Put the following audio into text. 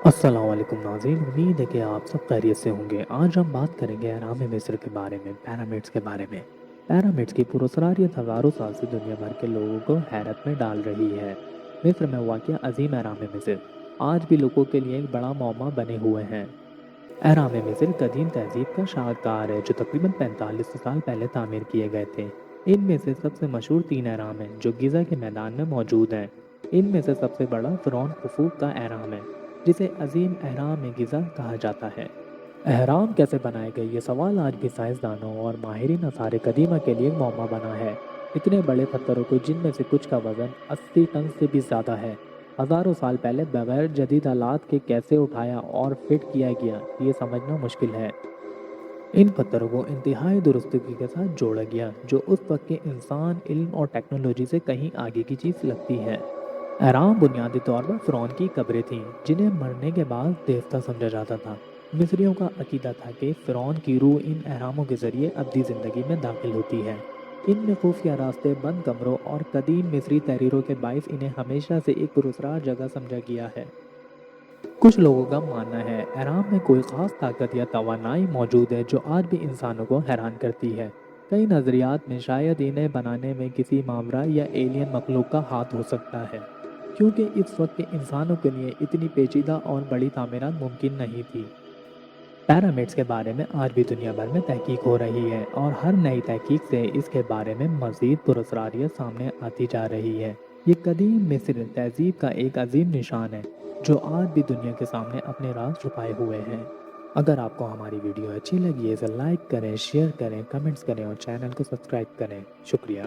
السلام علیکم ناظرین، امید ہے کہ آپ سب خیریت سے ہوں گے۔ آج ہم بات کریں گے اہرام مصر کے بارے میں، پیرامڈس کے بارے میں۔ پیرامڈس کی پراسراریت ہزاروں سال سے دنیا بھر کے لوگوں کو حیرت میں ڈال رہی ہے۔ مصر میں واقع عظیم اہرام مصر آج بھی لوگوں کے لیے ایک بڑا معمہ بنے ہوئے ہیں۔ اہرام مصر قدیم تہذیب کا شاہکار ہے جو تقریباً 4500 سال پہلے تعمیر کیے گئے تھے۔ ان میں سے سب سے مشہور 3 اہرام ہیں جو گیزا کے میدان میں موجود ہیں۔ ان میں سے سب سے بڑا فرعون خوفو کا اہرام ہے جسے عظیم اہرام گیزا کہا جاتا ہے۔ اہرام کیسے بنائے گئے، یہ سوال آج بھی سائنسدانوں اور ماہرین آثار قدیمہ کے لیے ایک معمہ بنا ہے۔ اتنے بڑے پتھروں کو، جن میں سے کچھ کا وزن 80 ٹن سے بھی زیادہ ہے، ہزاروں سال پہلے بغیر جدید آلات کے کیسے اٹھایا اور فٹ کیا گیا، یہ سمجھنا مشکل ہے۔ ان پتھروں کو انتہائی درستگی کے ساتھ جوڑا گیا جو اس وقت کے انسان، علم اور ٹیکنالوجی سے کہیں آگے کی چیز لگتی ہے۔ اہرام بنیادی طور پر فرعون کی قبریں تھیں جنہیں مرنے کے بعد دیوتا سمجھا جاتا تھا۔ مصریوں کا عقیدہ تھا کہ فرعون کی روح ان اہراموں کے ذریعے ابدی زندگی میں داخل ہوتی ہے۔ ان میں خفیہ راستے، بند کمروں اور قدیم مصری تحریروں کے باعث انہیں ہمیشہ سے ایک پراسرار جگہ سمجھا گیا ہے۔ کچھ لوگوں کا ماننا ہے اہرام میں کوئی خاص طاقت یا توانائی موجود ہے جو آج بھی انسانوں کو حیران کرتی ہے۔ کئی نظریات میں شاید انہیں بنانے میں کسی ماورا یا ایلین مخلوق کا ہاتھ ہو سکتا ہے، کیونکہ اس وقت کے انسانوں کے لیے اتنی پیچیدہ اور بڑی تعمیرات ممکن نہیں تھی۔ پیرامڈس کے بارے میں آج بھی دنیا بھر میں تحقیق ہو رہی ہے اور ہر نئی تحقیق سے اس کے بارے میں مزید پراسراریت سامنے آتی جا رہی ہے۔ یہ قدیم مصر تہذیب کا ایک عظیم نشان ہے جو آج بھی دنیا کے سامنے اپنے راز چھپائے ہوئے ہیں۔ اگر آپ کو ہماری ویڈیو اچھی لگی ہے اسے لائک کریں، شیئر کریں، کمنٹس کریں اور چینل کو سبسکرائب کریں۔ شکریہ۔